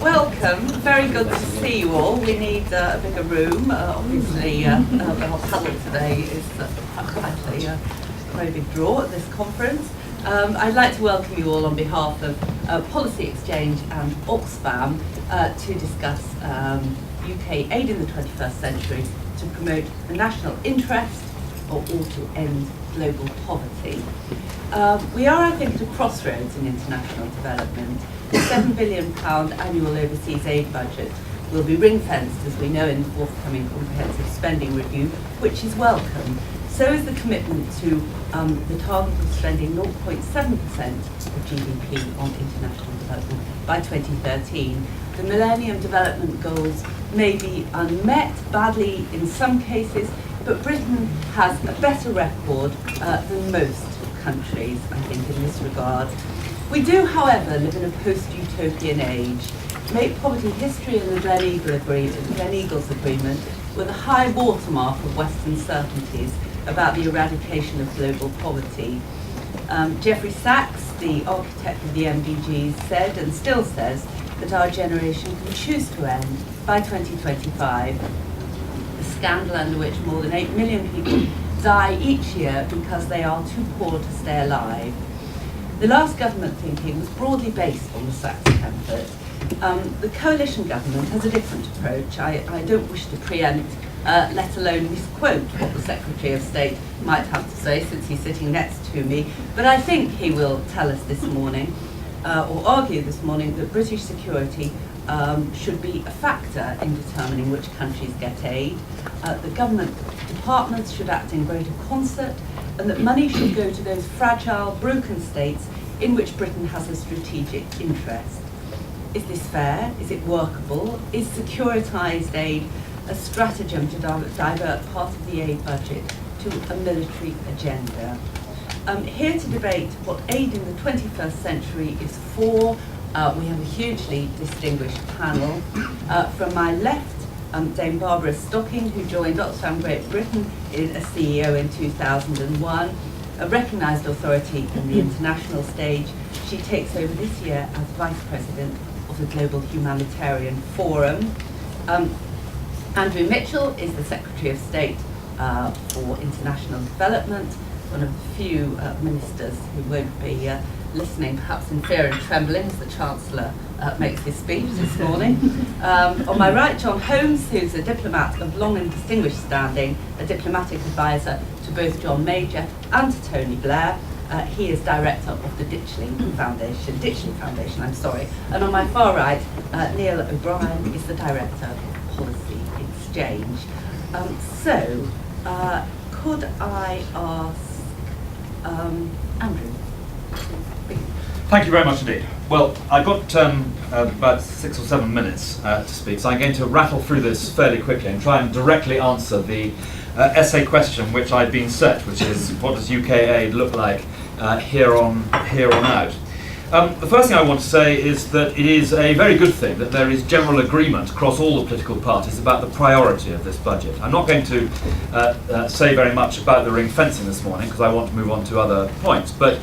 Welcome. Very good to see you all. We need a bigger room. Obviously, our panel today is actually a very big draw at this conference. I'd like to welcome you all on behalf of Policy Exchange and Oxfam to discuss UK aid in the 21st century to promote the national interest or to end global poverty. We are, I think, at a crossroads in international development. The £7 billion annual overseas aid budget will be ring-fenced, as we know, in the forthcoming comprehensive spending review, which is welcome. So is the commitment to the target of spending 0.7% of GDP on international development by 2013. The Millennium Development Goals may be unmet, badly in some cases, but Britain has a better record than most countries, I think, in this regard. We do, however, live in a post-utopian age. Make poverty history and the Gleneagles Agreement were the high watermark of Western certainties about the eradication of global poverty. Jeffrey Sachs, the architect of the MDGs, said and still says that our generation can choose to end by 2025. The scandal under which more than 8 million people die each year because they are too poor to stay alive. The last government thinking was broadly based on the Sachs template. The coalition government has a different approach. I don't wish to preempt, let alone misquote what the Secretary of State might have to say, since he's sitting next to me, but I think he will tell us this morning, or argue this morning, that British security should be a factor in determining which countries get aid. The government departments should act in greater concert, and that money should go to those fragile, broken states in which Britain has a strategic interest. Is this fair? Is it workable? Is securitised aid a stratagem to divert part of the aid budget to a military agenda? Here to debate what aid in the 21st century is for, we have a hugely distinguished panel. From my left, Dame Barbara Stocking, who joined Oxfam Great Britain as CEO in 2001, a recognised authority in the international stage. She takes over this year as Vice President of the Global Humanitarian Forum. Andrew Mitchell is the Secretary of State for International Development, one of the few ministers who won't be listening, perhaps in fear and trembling, as the Chancellor makes his speech this morning. On my right, John Holmes, who's a diplomat of long and distinguished standing, a diplomatic advisor to both John Major and to Tony Blair. He is director of the Ditchley Foundation, I'm sorry. And on my far right, Neil O'Brien is the director of Policy Exchange. Could I ask Andrew? Thank you very much indeed. Well, I've got about 6 or 7 minutes to speak, so I'm going to rattle through this fairly quickly and try and directly answer the essay question which I'd been set, which is, what does UK aid look like here on out? The first thing I want to say is that it is a very good thing that there is general agreement across all the political parties about the priority of this budget. I'm not going to say very much about the ring fencing this morning because I want to move on to other points, but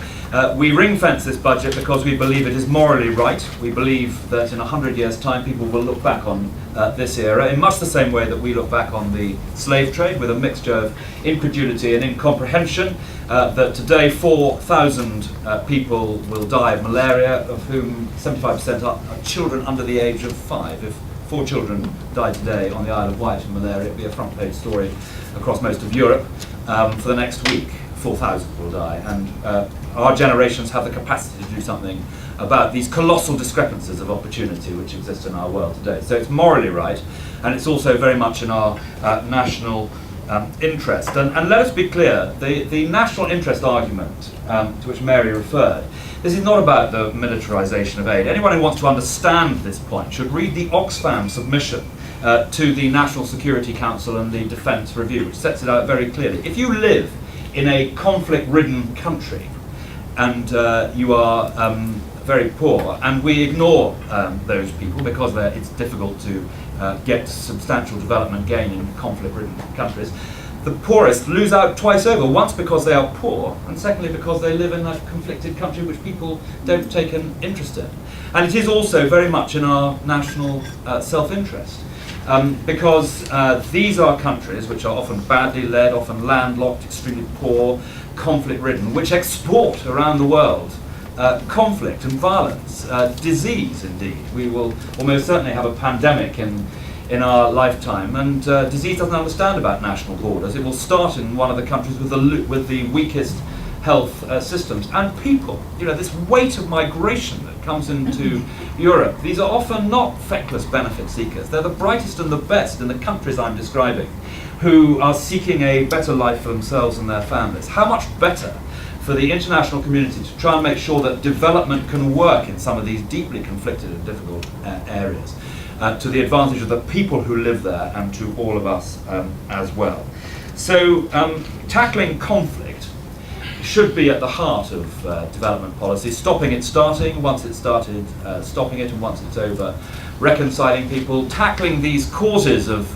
we ring fence this budget because we believe it is morally right. We believe that in 100 years' time people will look back on this era in much the same way that we look back on the slave trade, with a mixture of incredulity and incomprehension, that today 4,000 people will die of malaria, of whom 75% are children under the age of 5. If 4 children died today on the Isle of Wight of malaria, it'd be a front page story across most of Europe. For the next week, 4,000 will die, and our generations have the capacity to do something about these colossal discrepancies of opportunity which exist in our world today. So it's morally right, and it's also very much in our national interest. And let us be clear, the national interest argument to which Mary referred, this is not about the militarisation of aid. Anyone who wants to understand this point should read the Oxfam submission to the National Security Council and the Defence Review, which sets it out very clearly. If you live in a conflict-ridden country and you are very poor, and we ignore those people because it's difficult to get substantial development gain in conflict-ridden countries, the poorest lose out twice over, once because they are poor, and secondly because they live in a conflicted country which people don't take an interest in. And it is also very much in our national self-interest, because these are countries which are often badly led, often landlocked, extremely poor, conflict-ridden, which export around the world conflict and violence, disease indeed. We will almost certainly have a pandemic in our lifetime, and disease doesn't understand about national borders. It will start in one of the countries with the weakest health systems. And people, this weight of migration that comes into Europe, these are often not feckless benefit seekers. They're the brightest and the best in the countries I'm describing, who are seeking a better life for themselves and their families. How much better for the international community to try and make sure that development can work in some of these deeply conflicted and difficult areas, to the advantage of the people who live there and to all of us as well. So tackling conflict should be at the heart of development policy, stopping it starting, once it's started, stopping it, and once it's over, reconciling people, tackling these causes of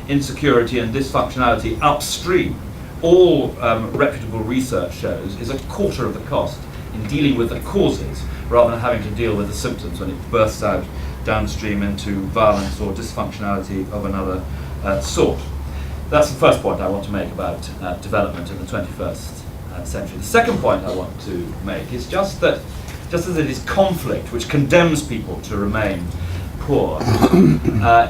insecurity and dysfunctionality upstream. All reputable research shows is a quarter of the cost in dealing with the causes rather than having to deal with the symptoms when it bursts out downstream into violence or dysfunctionality of another sort. That's the first point I want to make about development in the 21st century. The second point I want to make is just as it is conflict which condemns people to remain poor,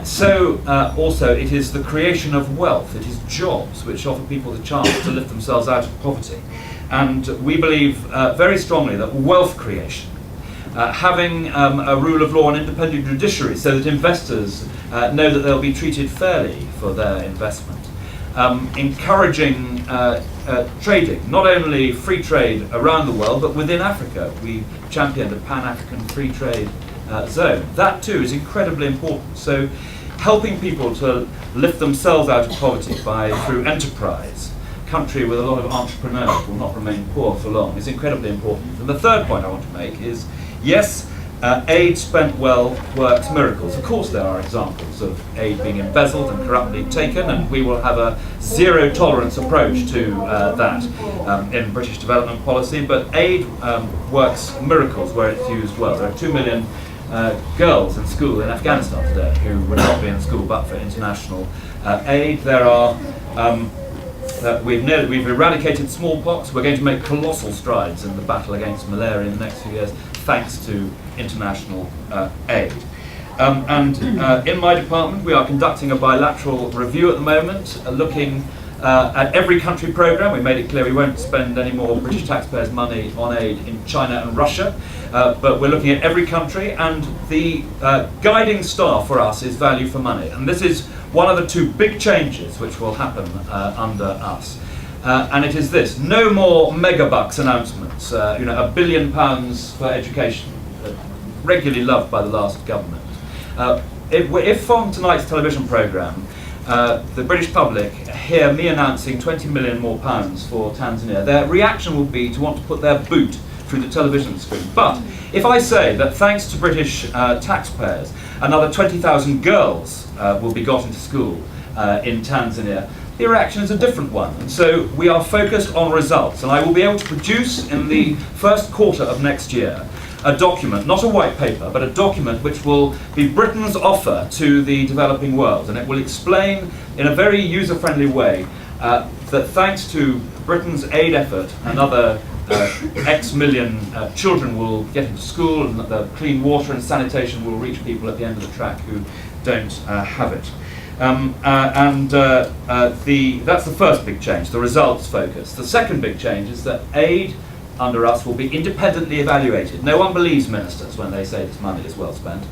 so also it is the creation of wealth, it is jobs which offer people the chance to lift themselves out of poverty. And we believe very strongly that wealth creation, having a rule of law and independent judiciary so that investors know that they'll be treated fairly for their investment, encouraging trading, not only free trade around the world but within Africa. We championed a Pan-African free trade zone. That too is incredibly important. So helping people to lift themselves out of poverty through enterprise, country with a lot of entrepreneurs will not remain poor for long, is incredibly important. And the third point I want to make is, yes, aid spent well works miracles. Of course there are examples of aid being embezzled and corruptly taken, and we will have a zero tolerance approach to that in British development policy, but aid works miracles where it's used well. There are 2 million girls in school in Afghanistan today who would not be in school but for international aid. There are we've eradicated smallpox. We're going to make colossal strides in the battle against malaria in the next few years, thanks to international aid. In my department, we are conducting a bilateral review at the moment, looking at every country programme. We made it clear we won't spend any more British taxpayers' money on aid in China and Russia, but we're looking at every country, and the guiding star for us is value for money. And this is one of the two big changes which will happen under us. And it is this: no more megabucks announcements, £1 billion for education, regularly loved by the last government. If on tonight's television programme the British public hear me announcing £20 million more for Tanzania, their reaction will be to want to put their boot through the television screen. But if I say that thanks to British taxpayers, another 20,000 girls will be got into school in Tanzania, the reaction is a different one. And so we are focused on results, and I will be able to produce in the first quarter of next year a document, not a white paper, but a document which will be Britain's offer to the developing world, and it will explain in a very user-friendly way that thanks to Britain's aid effort, another X million children will get into school, and that the clean water and sanitation will reach people at the end of the track who don't have it. That's the first big change, the results focus. The second big change is that aid under us will be independently evaluated. No one believes ministers when they say this money is well spent.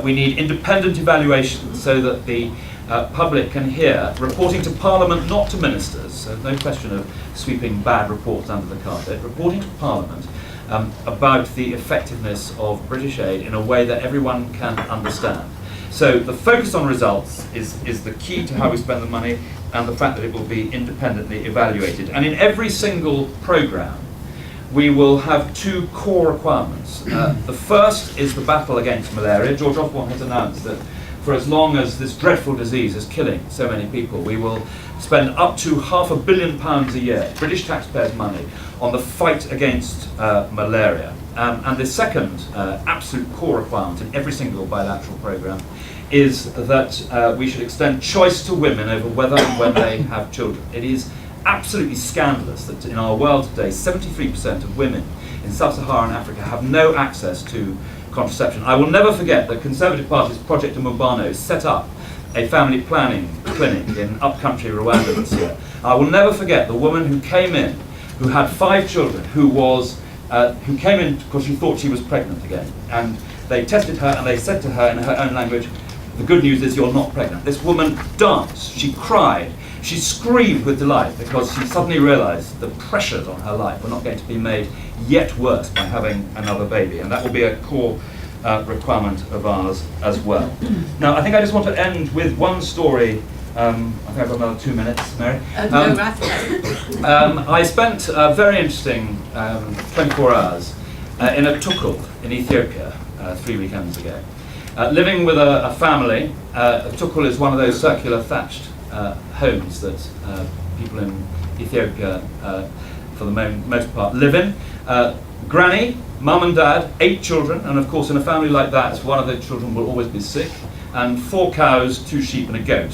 We need independent evaluation so that the public can hear reporting to Parliament, not to ministers, so no question of sweeping bad reports under the carpet, reporting to Parliament about the effectiveness of British aid in a way that everyone can understand. So the focus on results is the key to how we spend the money, and the fact that it will be independently evaluated. And in every single programme, we will have two core requirements. The first is the battle against malaria. George Osborne has announced that for as long as this dreadful disease is killing so many people. We will spend up to £500 million a year, British taxpayers' money, on the fight against malaria. And the second absolute core requirement in every single bilateral programme is that we should extend choice to women over whether and when they have children. It is absolutely scandalous that in our world today, 73% of women in sub-Saharan Africa have no access to contraception. I will never forget that Conservative Party's Project Umubano set up a family planning clinic in upcountry Rwanda this year. I will never forget the woman who came in, who had 5 children, who came in because she thought she was pregnant again. And they tested her and they said to her in her own language, the good news is you're not pregnant. This woman danced, she cried, she screamed with delight because she suddenly realised the pressures on her life were not going to be made yet worse by having another baby. And that will be a core requirement of ours as well. Now, I think I just want to end with one story. I think I've got another 2 minutes, Mary. No, right. I spent a very interesting 24 hours in a tukul in Ethiopia 3 weekends ago. Living with a family. A tukul is one of those circular thatched homes that people in Ethiopia, for the most part, live in. Granny, mum and dad, 8 children, and of course in a family like that, one of the children will always be sick, and 4 cows, 2 sheep and a goat,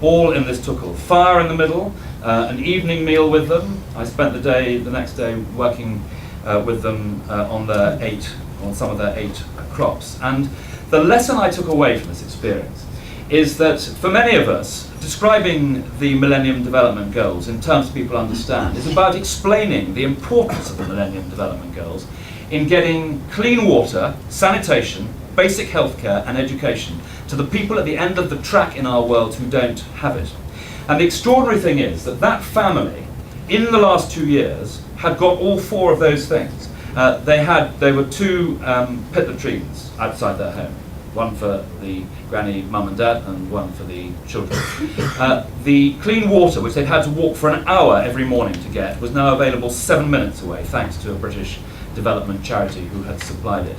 all in this tukul. Fire in the middle, an evening meal with them. I spent the next day working with them on some of their 8 crops. And the lesson I took away from this experience is that for many of us, describing the Millennium Development Goals in terms people understand is about explaining the importance of the Millennium Development Goals in getting clean water, sanitation, basic healthcare and education to the people at the end of the track in our world who don't have it. And the extraordinary thing is that that family, in the last 2 years, had got all 4 of those things. There were 2 pit latrines outside their home. One for the granny, mum and dad, and one for the children. The clean water, which they'd had to walk for an hour every morning to get, was now available 7 minutes away, thanks to a British development charity who had supplied it.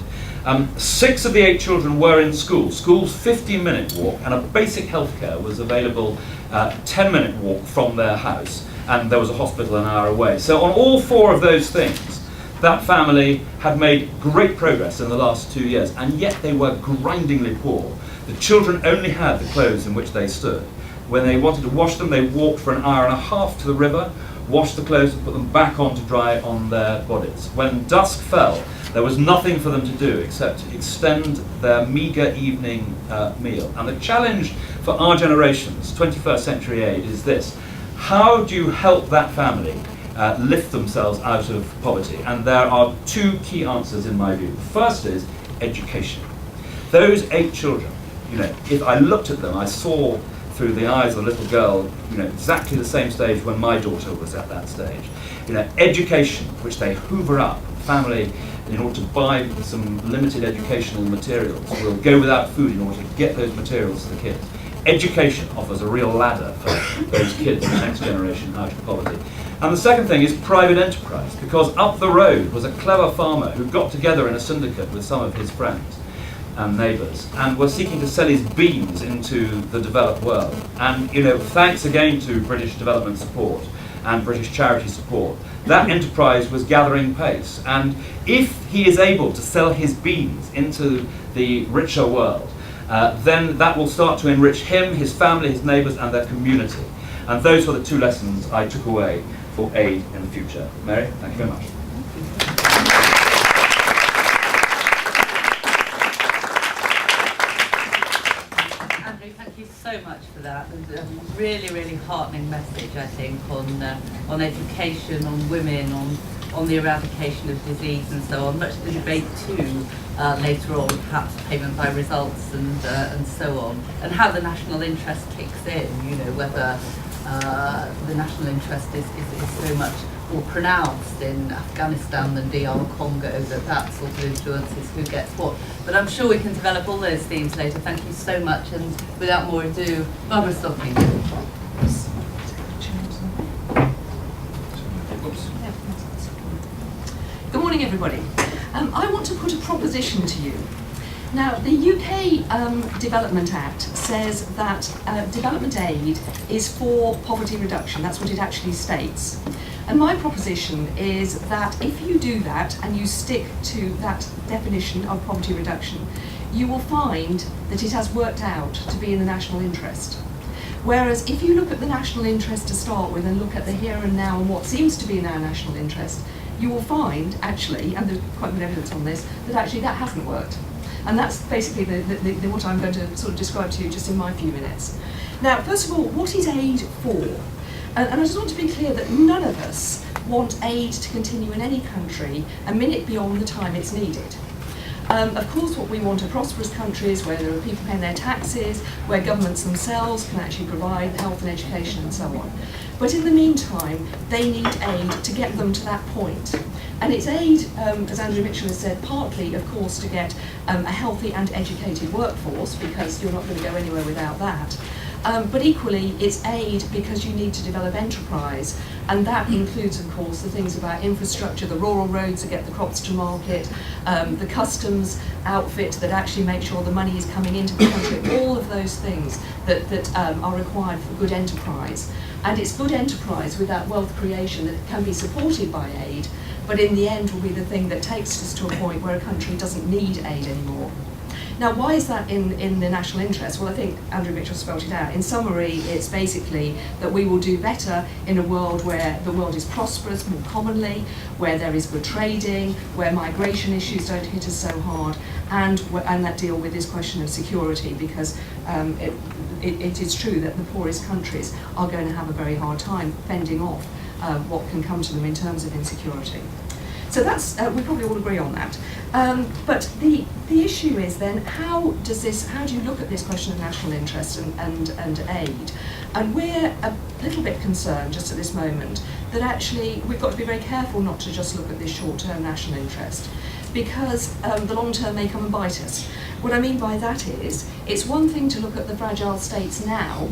6 of the 8 children were in school. School's 15-minute walk, and a basic healthcare was available 10-minute walk from their house, and there was a hospital an hour away. So on all 4 of those things, that family had made great progress in the last 2 years, and yet they were grindingly poor. The children only had the clothes in which they stood. When they wanted to wash them, they walked for an hour and a half to the river, washed the clothes and put them back on to dry on their bodies. When dusk fell, there was nothing for them to do except to extend their meagre evening meal. And the challenge for our generation's 21st century aid is this: how do you help that family lift themselves out of poverty? And there are 2 key answers in my view. The first is education. Those 8 children, if I looked at them, I saw through the eyes of a little girl, exactly the same stage when my daughter was at that stage. Education, which they hoover up, family, in order to buy some limited educational materials, will go without food in order to get those materials to the kids. Education offers a real ladder for those kids, the next generation, out of poverty. And the second thing is private enterprise, because up the road was a clever farmer who got together in a syndicate with some of his friends and neighbours and was seeking to sell his beans into the developed world. And thanks again to British development support and British charity support, that enterprise was gathering pace. And if he is able to sell his beans into the richer world, then that will start to enrich him, his family, his neighbours and their community. And those were the 2 lessons I took away for aid in the future. Mary, thank you very much. Andrew, thank you so much for that. It was a really, really heartening message, I think, on education, on women, on the eradication of disease and so on. Much of the debate too later on, perhaps payment by results and so on, and how the national interest kicks in. Whether the national interest is so much more pronounced in Afghanistan than DR Congo, that sort of influences who gets what. But I'm sure we can develop all those themes later. Thank you so much, and without more ado, Barbara Stocking. Good morning, everybody. I want to put a proposition to you. Now, the UK Development Act says that development aid is for poverty reduction. That's what it actually states. And my proposition is that if you do that and you stick to that definition of poverty reduction, you will find that it has worked out to be in the national interest. Whereas if you look at the national interest to start with and look at the here and now and what seems to be in our national interest, you will find actually, and there's quite good evidence on this, that actually that hasn't worked. And that's basically what I'm going to sort of describe to you just in my few minutes. Now, first of all, what is aid for? And I just want to be clear that none of us want aid to continue in any country a minute beyond the time it's needed. Of course, what we want are prosperous countries where there are people paying their taxes, where governments themselves can actually provide health and education and so on. But in the meantime, they need aid to get them to that point. And it's aid, as Andrew Mitchell has said, partly, of course, to get a healthy and educated workforce, because you're not going to go anywhere without that. But equally, it's aid because you need to develop enterprise, and that includes, of course, the things about infrastructure, the rural roads that get the crops to market, the customs outfit that actually makes sure the money is coming into the country, all of those things that are required for good enterprise. And it's good enterprise with that wealth creation that can be supported by aid, but in the end will be the thing that takes us to a point where a country doesn't need aid anymore. Now, why is that in the national interest? Well, I think Andrew Mitchell spelled it out. In summary, it's basically that we will do better in a world where the world is prosperous more commonly, where there is good trading, where migration issues don't hit us so hard, and that deal with this question of security, because it is true that the poorest countries are going to have a very hard time fending off what can come to them in terms of insecurity. So that's, we probably all agree on that. But the issue is then, how do you look at this question of national interest and aid? And we're a little bit concerned just at this moment that actually we've got to be very careful not to just look at this short-term national interest, because the long term may come and bite us. What I mean by that is, it's one thing to look at the fragile states now,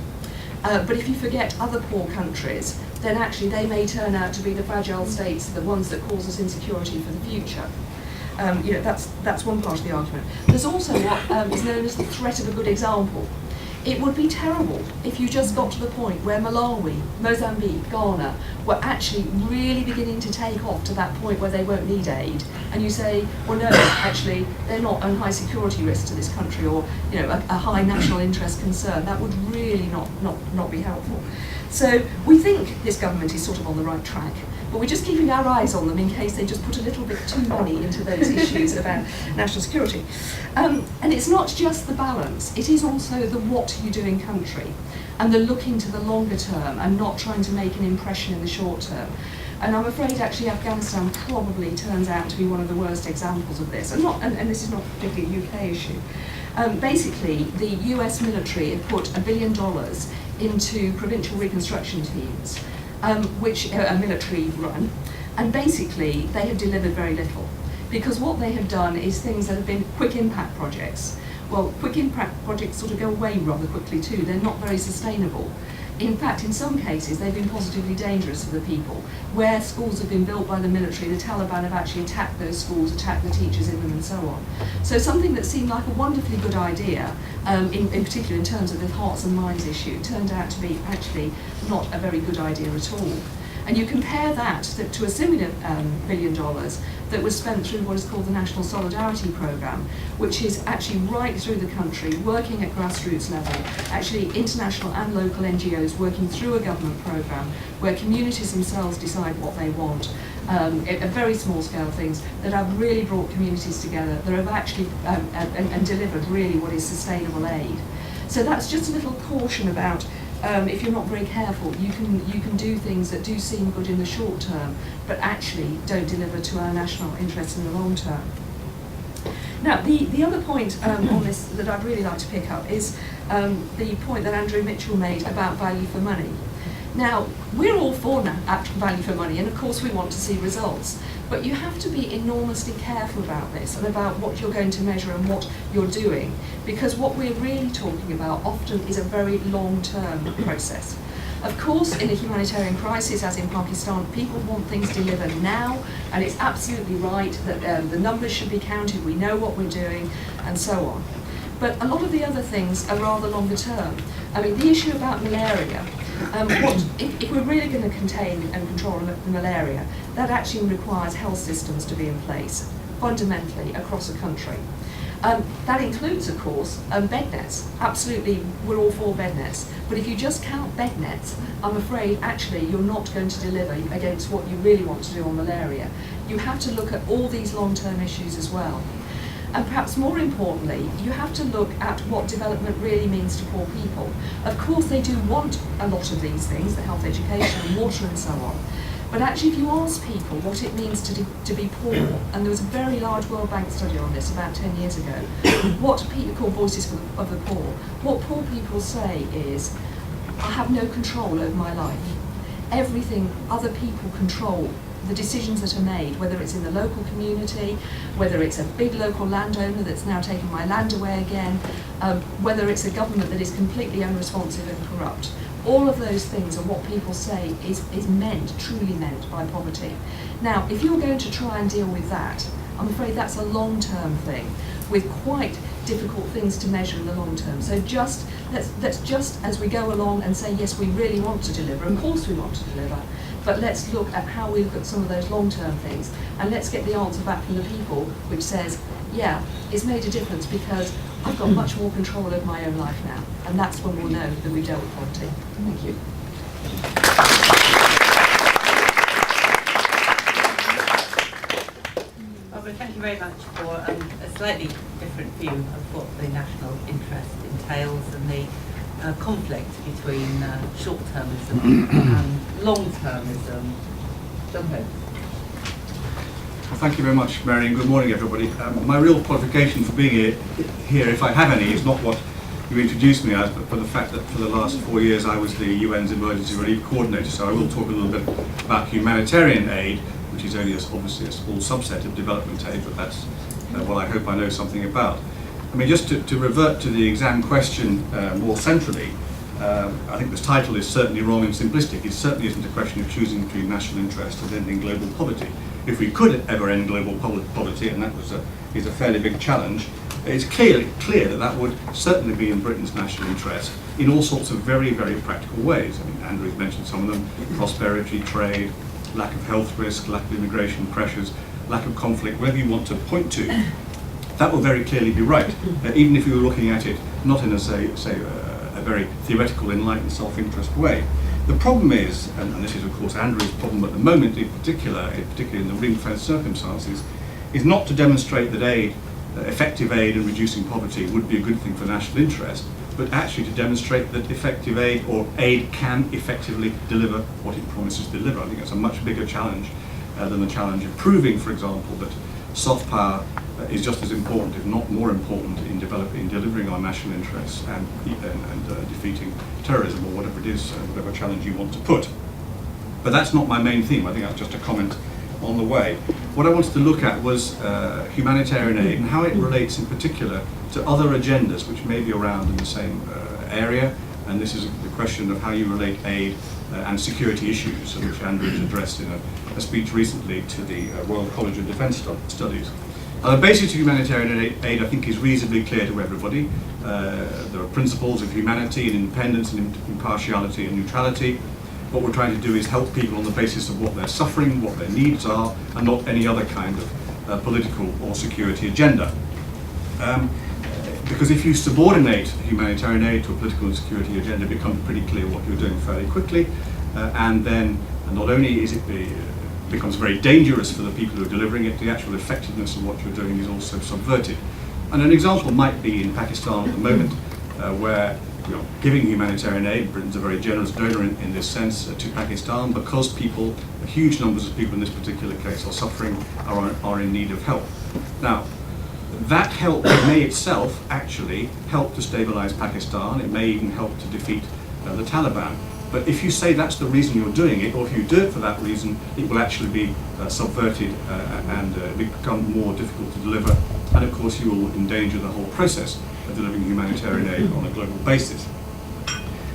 but if you forget other poor countries, then actually they may turn out to be the fragile states, the ones that cause us insecurity for the future. That's one part of the argument. There's also what is known as the threat of a good example. It would be terrible if you just got to the point where Malawi, Mozambique, Ghana were actually really beginning to take off to that point where they won't need aid, and you say, well, no, actually they're not a high security risk to this country, or a high national interest concern. That would really not be helpful. So we think this government is sort of on the right track, but we're just keeping our eyes on them in case they just put a little bit too money into those issues about national security. And it's not just the balance, it is also the what you do in country, and the looking to the longer term and not trying to make an impression in the short term. And I'm afraid actually Afghanistan probably turns out to be one of the worst examples of this, and this is not particularly a UK issue. Basically, the US military have put $1 billion into provincial reconstruction teams, which are military run, and basically they have delivered very little, because what they have done is things that have been quick impact projects. Well, quick impact projects sort of go away rather quickly too. They're not very sustainable. In fact, in some cases, they've been positively dangerous to the people. Where schools have been built by the military, the Taliban have actually attacked those schools, attacked the teachers in them, and so on. So something that seemed like a wonderfully good idea, in particular in terms of the hearts and minds issue, turned out to be actually not a very good idea at all. And you compare that to a similar $1 billion that was spent through what is called the National Solidarity Programme, which is actually right through the country, working at grassroots level, actually international and local NGOs working through a government programme where communities themselves decide what they want. At very small scale things that have really brought communities together, that have actually and delivered really what is sustainable aid. So that's just a little caution about if you're not very careful, you can do things that do seem good in the short term, but actually don't deliver to our national interests in the long term. Now, the other point on this that I'd really like to pick up is the point that Andrew Mitchell made about value for money. Now, we're all for value for money, and of course we want to see results, but you have to be enormously careful about this and about what you're going to measure and what you're doing, because what we're really talking about often is a very long-term process. Of course, in a humanitarian crisis, as in Pakistan, people want things delivered now, and it's absolutely right that the numbers should be counted, we know what we're doing, and so on. But a lot of the other things are rather longer term. I mean, the issue about malaria, if we're really going to contain and control malaria, that actually requires health systems to be in place, fundamentally, across a country. That includes, of course, bed nets. Absolutely, we're all for bed nets. But if you just count bed nets, I'm afraid actually you're not going to deliver against what you really want to do on malaria. You have to look at all these long-term issues as well. And perhaps more importantly, you have to look at what development really means to poor people. Of course, they do want a lot of these things, the health education and water and so on. But actually, if you ask people what it means to be poor, and there was a very large World Bank study on this about 10 years ago, what people call Voices of the Poor, what poor people say is, I have no control over my life. Everything other people control, the decisions that are made, whether it's in the local community, whether it's a big local landowner that's now taken my land away again, whether it's a government that is completely unresponsive and corrupt. All of those things are what people say is meant, truly meant by poverty. Now, if you're going to try and deal with that, I'm afraid that's a long-term thing with quite difficult things to measure in the long term. So let's just, as we go along and say, yes, we really want to deliver, of course we want to deliver, but let's look at how we look at some of those long-term things, and let's get the answer back from the people which says, yeah, it's made a difference because I've got much more control over my own life now, and that's when we'll know that we've dealt with poverty. Thank you. Well, thank you very much for a slightly different view of what the national interest entails and the conflict between short-termism and long-termism. John Holmes. Well, thank you very much, Mary, and good morning, everybody. My real qualification for being here, if I have any, is not what you introduced me as, but for the fact that for the last 4 years I was the UN's Emergency Relief Coordinator, so I will talk a little bit about humanitarian aid, which is only obviously a small subset of development aid, but that's what I hope I know something about. I mean, just to revert to the exam question more centrally, I think this title is certainly wrong and simplistic. It certainly isn't a question of choosing between national interest and ending global poverty. If we could ever end global poverty, and that is a fairly big challenge, it's clear that that would certainly be in Britain's national interest in all sorts of very, very practical ways. I mean, Andrew's mentioned some of them: prosperity, trade, lack of health risk, lack of immigration pressures, lack of conflict, whatever you want to point to. That will very clearly be right, even if you were looking at it not in a, say a very theoretical, enlightened, self-interest way. The problem is, and this is of course Andrew's problem at the moment in particular in the ring-fence circumstances, is not to demonstrate that effective aid in reducing poverty would be a good thing for national interest, but actually to demonstrate that effective aid or aid can effectively deliver what it promises to deliver. I think that's a much bigger challenge than the challenge of proving, for example, that soft power is just as important, if not more important, in delivering our national interests and defeating terrorism or whatever it is, whatever challenge you want to put. But that's not my main theme. I think that's just a comment on the way. What I wanted to look at was humanitarian aid and how it relates in particular to other agendas which may be around in the same area, and this is the question of how you relate aid and security issues, which Andrew has addressed in a speech recently to the Royal College of Defence Studies. The basis of humanitarian aid, I think, is reasonably clear to everybody. There are principles of humanity and independence and impartiality and neutrality. What we're trying to do is help people on the basis of what they're suffering, what their needs are, and not any other kind of political or security agenda. Because if you subordinate humanitarian aid to a political and security agenda, it becomes pretty clear what you're doing fairly quickly, and then not only is it becomes very dangerous for the people who are delivering it, the actual effectiveness of what you're doing is also subverted. And an example might be in Pakistan at the moment, where giving humanitarian aid, Britain's a very generous donor in this sense to Pakistan, because huge numbers of people in this particular case are suffering, are in need of help. Now, that help may itself actually help to stabilize Pakistan. It may even help to defeat the Taliban. But if you say that's the reason you're doing it, or if you do it for that reason, it will actually be subverted and become more difficult to deliver. And of course, you will endanger the whole process of delivering humanitarian aid on a global basis.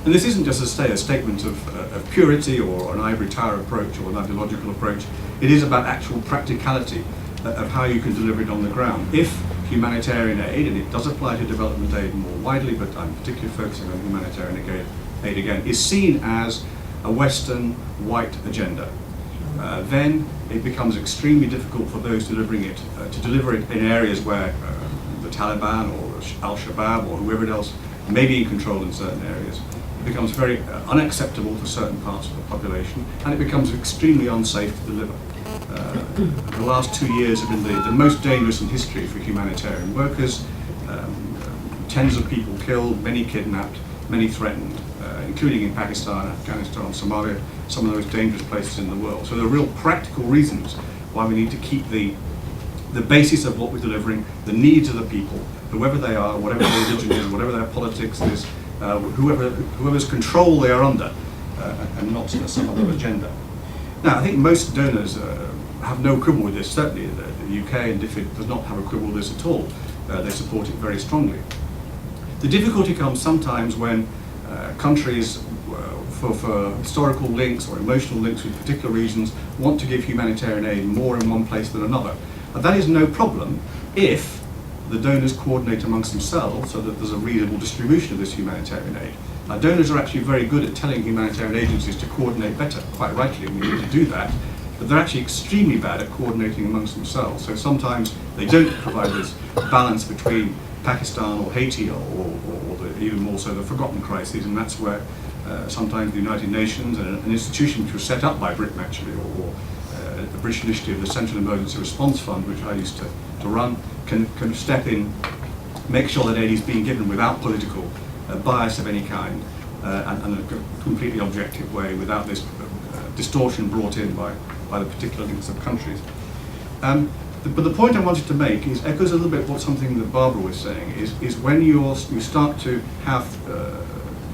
And this isn't just a statement of purity or an ivory tower approach or an ideological approach. It is about actual practicality of how you can deliver it on the ground. If humanitarian aid, and it does apply to development aid more widely, but I'm particularly focusing on humanitarian aid again, is seen as a Western white agenda, then it becomes extremely difficult for those delivering it to deliver it in areas where the Taliban or Al-Shabaab or whoever else may be in control in certain areas. It becomes very unacceptable to certain parts of the population, and it becomes extremely unsafe to deliver. The last 2 years have been the most dangerous in history for humanitarian workers. Tens of people killed, many kidnapped, many threatened, including in Pakistan, Afghanistan, Somalia, some of the most dangerous places in the world. So there are real practical reasons why we need to keep the basis of what we're delivering, the needs of the people, whoever they are, whatever their religion is, whatever their politics is, whoever's control they are under, and not some other agenda. Now, I think most donors have no quibble with this. Certainly the UK and DFID does not have a quibble with this at all. They support it very strongly. The difficulty comes sometimes when countries, for historical links or emotional links with particular regions, want to give humanitarian aid more in one place than another. And that is no problem if the donors coordinate amongst themselves so that there's a reasonable distribution of this humanitarian aid. Now, donors are actually very good at telling humanitarian agencies to coordinate better, quite rightly, and we need to do that, but they're actually extremely bad at coordinating amongst themselves. So sometimes they don't provide this balance between Pakistan or Haiti or even more so the forgotten crises, and that's where sometimes the United Nations and an institution which was set up by Britain actually, or the British initiative, the Central Emergency Response Fund, which I used to run, can step in, make sure that aid is being given without political bias of any kind, and in a completely objective way, without this distortion brought in by the particular links of countries. But the point I wanted to make echoes a little bit what something that Barbara was saying, is when you start to have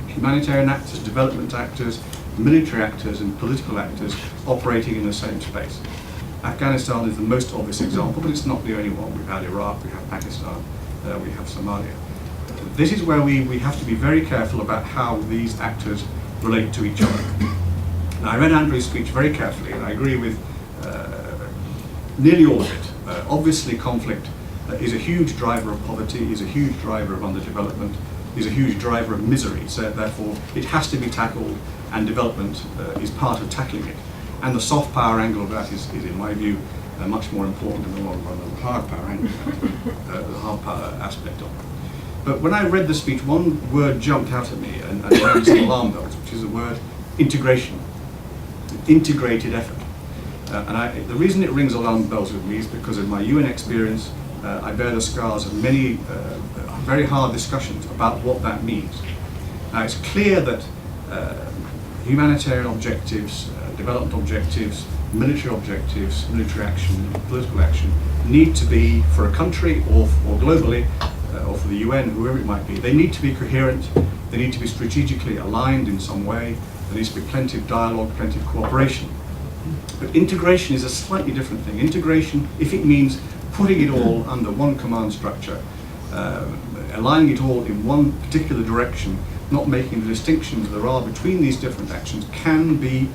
humanitarian actors, development actors, military actors and political actors operating in the same space. Afghanistan is the most obvious example, but it's not the only one. We've had Iraq, we have Pakistan, we have Somalia. This is where we have to be very careful about how these actors relate to each other. Now, I read Andrew's speech very carefully, and I agree with nearly all of it. Obviously, conflict is a huge driver of poverty, is a huge driver of underdevelopment, is a huge driver of misery, so therefore it has to be tackled, and development is part of tackling it. And the soft power angle of that is in my view, much more important in the long run than the hard power angle, the hard power aspect of it. But when I read the speech, one word jumped out at me and rang some alarm bells, which is the word integration, integrated effort. And the reason it rings alarm bells with me is because of my UN experience. I bear the scars of many very hard discussions about what that means. Now, it's clear that humanitarian objectives, development objectives, military action, political action, need to be, for a country or globally, or for the UN, whoever it might be, they need to be coherent, they need to be strategically aligned in some way, there needs to be plenty of dialogue, plenty of cooperation. But integration is a slightly different thing. Integration, if it means putting it all under one command structure, aligning it all in one particular direction, not making the distinctions there are between these different actions, can be,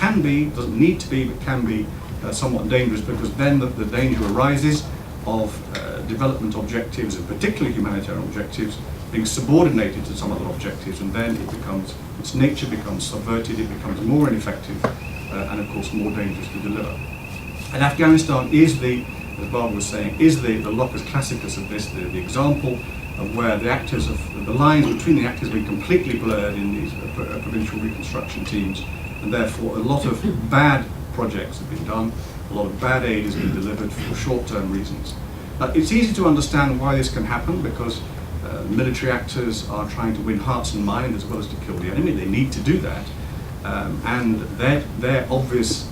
doesn't need to be, but can be somewhat dangerous, because then the danger arises of development objectives, and particularly humanitarian objectives, being subordinated to some other objectives, and then its nature becomes subverted, it becomes more ineffective, and of course more dangerous to deliver. And Afghanistan is as Barbara was saying, is the locus classicus of this, the example of where the lines between the actors have been completely blurred in these provincial reconstruction teams, and therefore a lot of bad projects have been done, a lot of bad aid has been delivered for short-term reasons. It's easy to understand why this can happen, because military actors are trying to win hearts and minds as well as to kill the enemy. They need to do that, and their obvious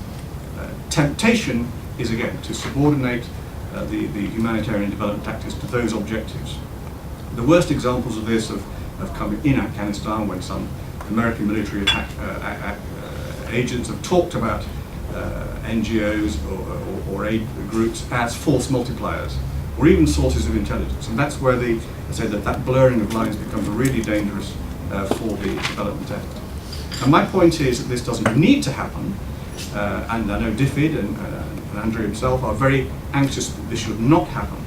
temptation is again to subordinate the humanitarian development actors to those objectives. The worst examples of this have come in Afghanistan, when some American military agents have talked about NGOs or aid groups as force multipliers, or even sources of intelligence. And that's where that blurring of lines becomes a really dangerous for the development aid. And my point is that this doesn't need to happen, and I know Diffid and Andrew himself are very anxious that this should not happen.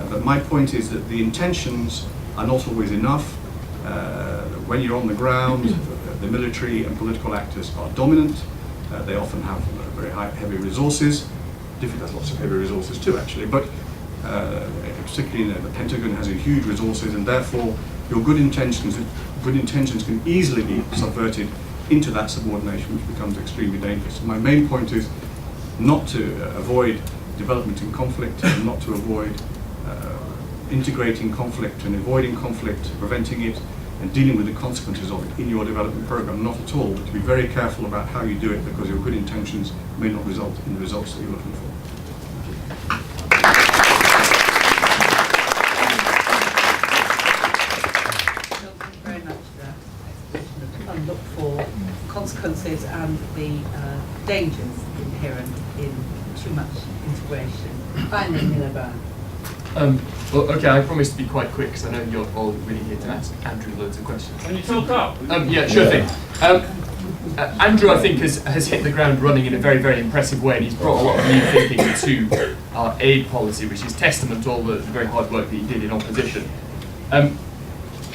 But my point is that the intentions are not always enough. When you're on the ground, the military and political actors are dominant. They often have very heavy resources. Diffid has lots of heavy resources too, actually, but particularly the Pentagon has a huge resources, and therefore your good intentions can easily be subverted into that subordination, which becomes extremely dangerous. My main point is not to avoid development in conflict, and not to avoid integrating conflict and avoiding conflict, preventing it, and dealing with the consequences of it in your development program. Not at all, but to be very careful about how you do it, because your good intentions may not result in the results that you're looking for. Thank you very much for that exposition of unlooked for consequences and the dangers inherent in too much integration. Finally, Miller Brown. Well, okay, I promise to be quite quick because I know you're all really here to ask Andrew loads of questions. Can you talk up? Yeah, sure thing. Andrew, I think, has hit the ground running in a very, very impressive way, and he's brought a lot of new thinking to our aid policy, which is testament to all the very hard work that he did in opposition.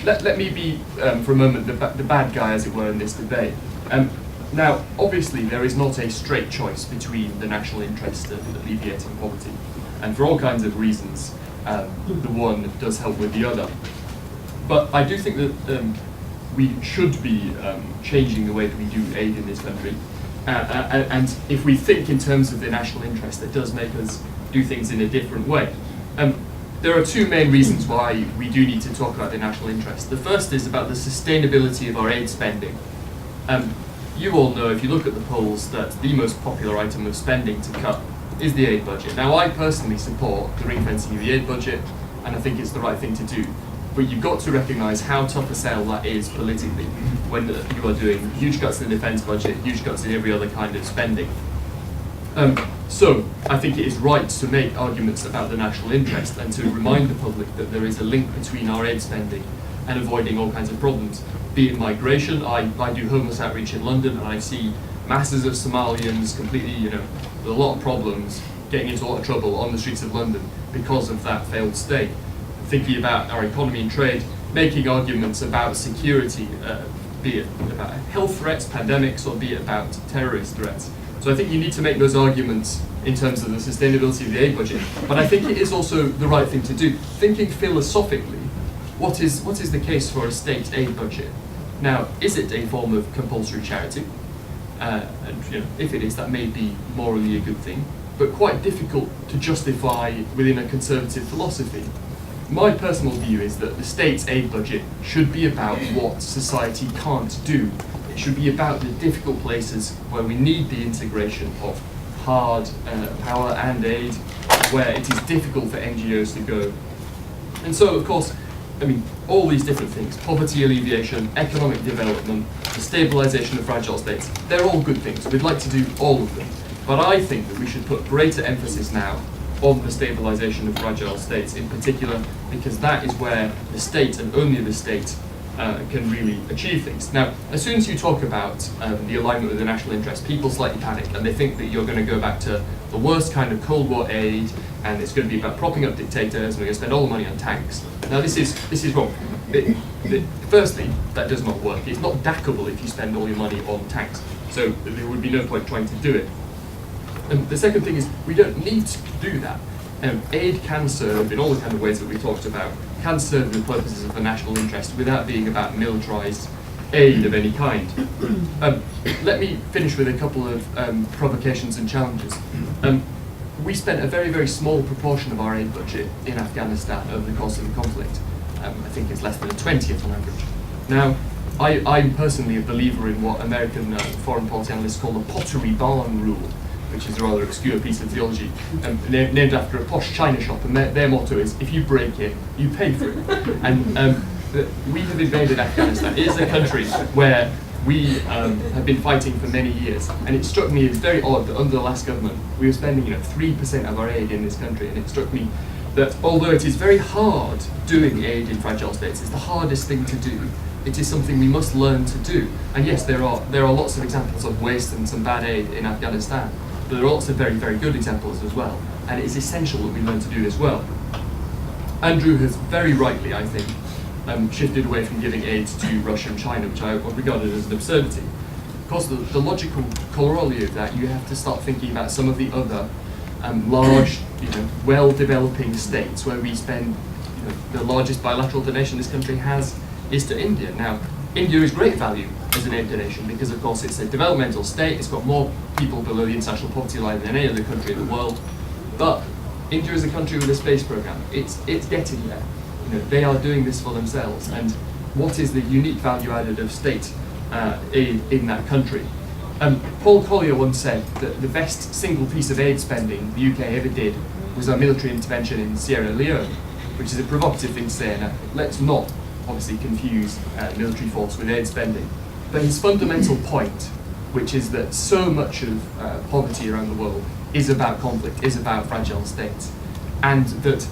Let me be, for a moment, the bad guy, as it were, in this debate. Now, obviously, there is not a straight choice between the national interest and alleviating poverty, and for all kinds of reasons, the one does help with the other. But I do think that we should be changing the way that we do aid in this country. And if we think in terms of the national interest, it does make us do things in a different way. There are two main reasons why we do need to talk about the national interest. The first is about the sustainability of our aid spending. You all know, if you look at the polls, that the most popular item of spending to cut is the aid budget. Now, I personally support the ring fencing of the aid budget, and I think it's the right thing to do. But you've got to recognise how tough a sell that is politically when you are doing huge cuts in the defence budget, huge cuts in every other kind of spending. So I think it is right to make arguments about the national interest and to remind the public that there is a link between our aid spending and avoiding all kinds of problems. Be it migration, I do homeless outreach in London, and I see masses of Somalians completely, with a lot of problems, getting into a lot of trouble on the streets of London because of that failed state. Thinking about our economy and trade, making arguments about security, be it about health threats, pandemics, or be it about terrorist threats. So I think you need to make those arguments in terms of the sustainability of the aid budget. But I think it is also the right thing to do. Thinking philosophically, what is the case for a state aid budget? Now, is it a form of compulsory charity? And if it is, that may be morally a good thing, but quite difficult to justify within a conservative philosophy. My personal view is that the state's aid budget should be about what society can't do. It should be about the difficult places where we need the integration of hard power and aid, where it is difficult for NGOs to go. And so, of course, all these different things, poverty alleviation, economic development, the stabilisation of fragile states, they're all good things. We'd like to do all of them. But I think that we should put greater emphasis now on the stabilisation of fragile states in particular, because that is where the state and only the state can really achieve things. Now, as soon as you talk about the alignment with the national interest, people slightly panic and they think that you're going to go back to the worst kind of Cold War aid, and it's going to be about propping up dictators, and we're going to spend all the money on tanks. Now, this is wrong. Firstly, that does not work. It's not DACable if you spend all your money on tanks, so there would be no point trying to do it. And the second thing is, we don't need to do that. Aid can serve, in all the kind of ways that we talked about, can serve the purposes of the national interest without being about militarised aid of any kind. Let me finish with a couple of provocations and challenges. We spent a very, very small proportion of our aid budget in Afghanistan over the course of the conflict. I think it's less than a 20th on average. Now, I'm personally a believer in what American foreign policy analysts call the pottery barn rule, which is a rather obscure piece of theology, named after a posh china shop, and their motto is, if you break it, you pay for it. And we have invaded Afghanistan. It is a country where we have been fighting for many years, and it struck me as very odd that under the last government, we were spending 3% of our aid in this country, and it struck me that although it is very hard doing aid in fragile states, it's the hardest thing to do, It is something we must learn to do. And yes, there are lots of examples of waste and some bad aid in Afghanistan, but there are also very, very good examples as well. And it is essential that we learn to do this well. Andrew has very rightly, I think, shifted away from giving aid to Russia and China, which I regarded as an absurdity. Of course, the logical corollary of that, you have to start thinking about some of the other large, well-developing states where we spend, the largest bilateral donation this country has is to India. Now, India is great value as an aid donation because, of course, it's a developmental state. It's got more people below the international poverty line than any other country in the world. But India is a country with a space program. It's getting there. They are doing this for themselves. And what is the unique value added of state aid in that country? Paul Collier once said that the best single piece of aid spending the UK ever did was our military intervention in Sierra Leone, which is a provocative thing to say. Now, let's not obviously confuse military force with aid spending. But his fundamental point, which is that so much of poverty around the world is about conflict, is about fragile states, and that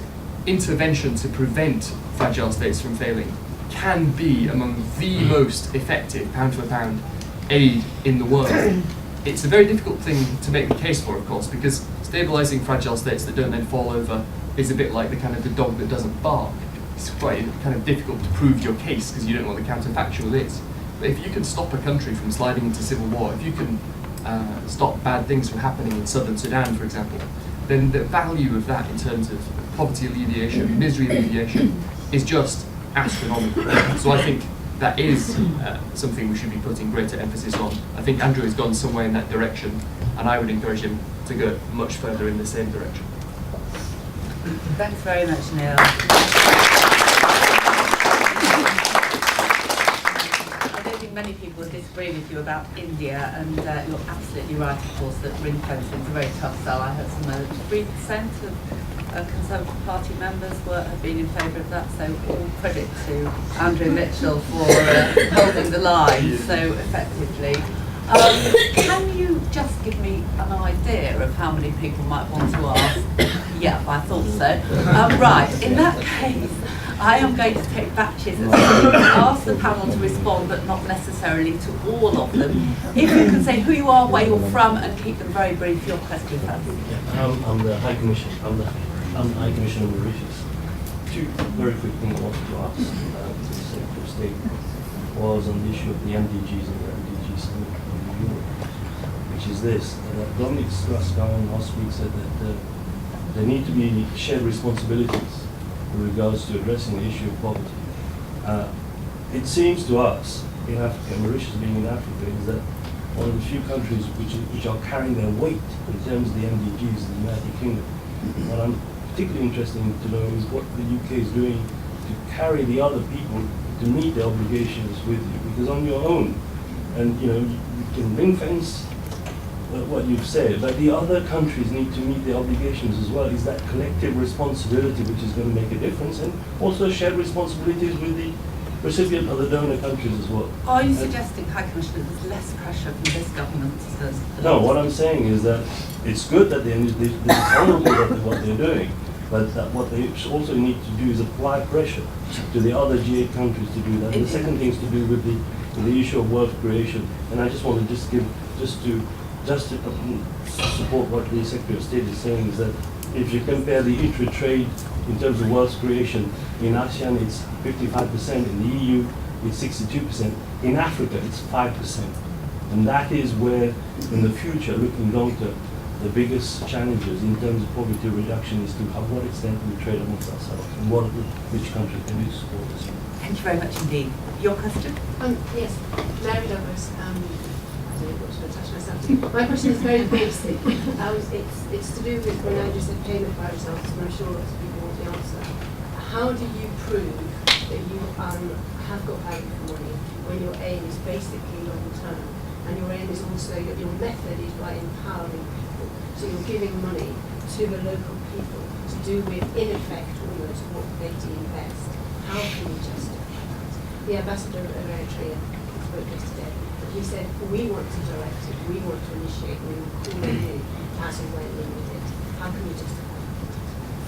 intervention to prevent fragile states from failing can be among the most effective pound-for-pound aid in the world. It's a very difficult thing to make the case for, of course, because stabilising fragile states that don't then fall over is a bit like the dog that doesn't bark. It's quite kind of difficult to prove your case because you don't know what the counterfactual is. But if you can stop a country from sliding into civil war, if you can stop bad things from happening in southern Sudan, for example, then the value of that in terms of poverty alleviation, misery alleviation, is just astronomical. So I think that is something we should be putting greater emphasis on. I think Andrew has gone somewhere in that direction, and I would encourage him to go much further in the same direction. Thanks very much, Neil. I don't think many people would disagree with you about India, and you're absolutely right, of course, that ring fencing is a very tough sell. I heard some 3% of Conservative Party members have been in favour of that, so all credit to Andrew Mitchell for holding the line so effectively. Can you just give me an idea of how many people might want to ask? Yeah, I thought so. Right, in that case, I am going to take batches and ask the panel to respond, but not necessarily to all of them. If you can say who you are, where you're from, and keep them very brief, your question first. I'm the High Commission. I'm the High Commissioner of Mauritius. Two very quick things I wanted to ask to the Secretary of State was on the issue of the MDGs and the MDG Summit in Europe, which is this. Dominic Strauss-Kahn last week said that there need to be shared responsibilities in regards to addressing the issue of poverty. It seems to us, in Africa, Mauritius being in Africa, is that one of the few countries which are carrying their weight in terms of the MDGs in the United Kingdom. What I'm particularly interested to know is what the UK is doing to carry the other people to meet their obligations with you, because on your own, and you can ring fence what you've said, but the other countries need to meet their obligations as well. Is that collective responsibility which is going to make a difference, and also shared responsibilities with the recipient of the donor countries as well. Are you suggesting, High Commissioner, there's less pressure from this government? No, what I'm saying is that it's good that it's honourable what they're doing, but that what they also need to do is apply pressure to the other G8 countries to do that. And the second thing is to do with the issue of wealth creation, and I just want to just to support what the Secretary of State is saying, is that if you compare the intra-trade in terms of wealth creation, in ASEAN it's 55%, in the EU it's 62%, in Africa it's 5%. And that is where, in the future, looking long term, the biggest challenges in terms of poverty reduction is to what extent we trade amongst ourselves, and which countries can we support us. Thank you very much indeed. Your question? Yes, Mary Douglas. I don't know what to attach myself to. My question is very basic. It's to do with when I just said payment by results, and I'm sure lots of people want the answer. How do you prove that you have got value for money when your aim is basically long term, and your aim is also that your method is by empowering people? So you're giving money to the local people to do with, in effect, almost what they deem best. How can you justify that? The ambassador of Eritrea spoke yesterday. He said, we want to direct it, we want to initiate, we will call you as and when we need it. How can you justify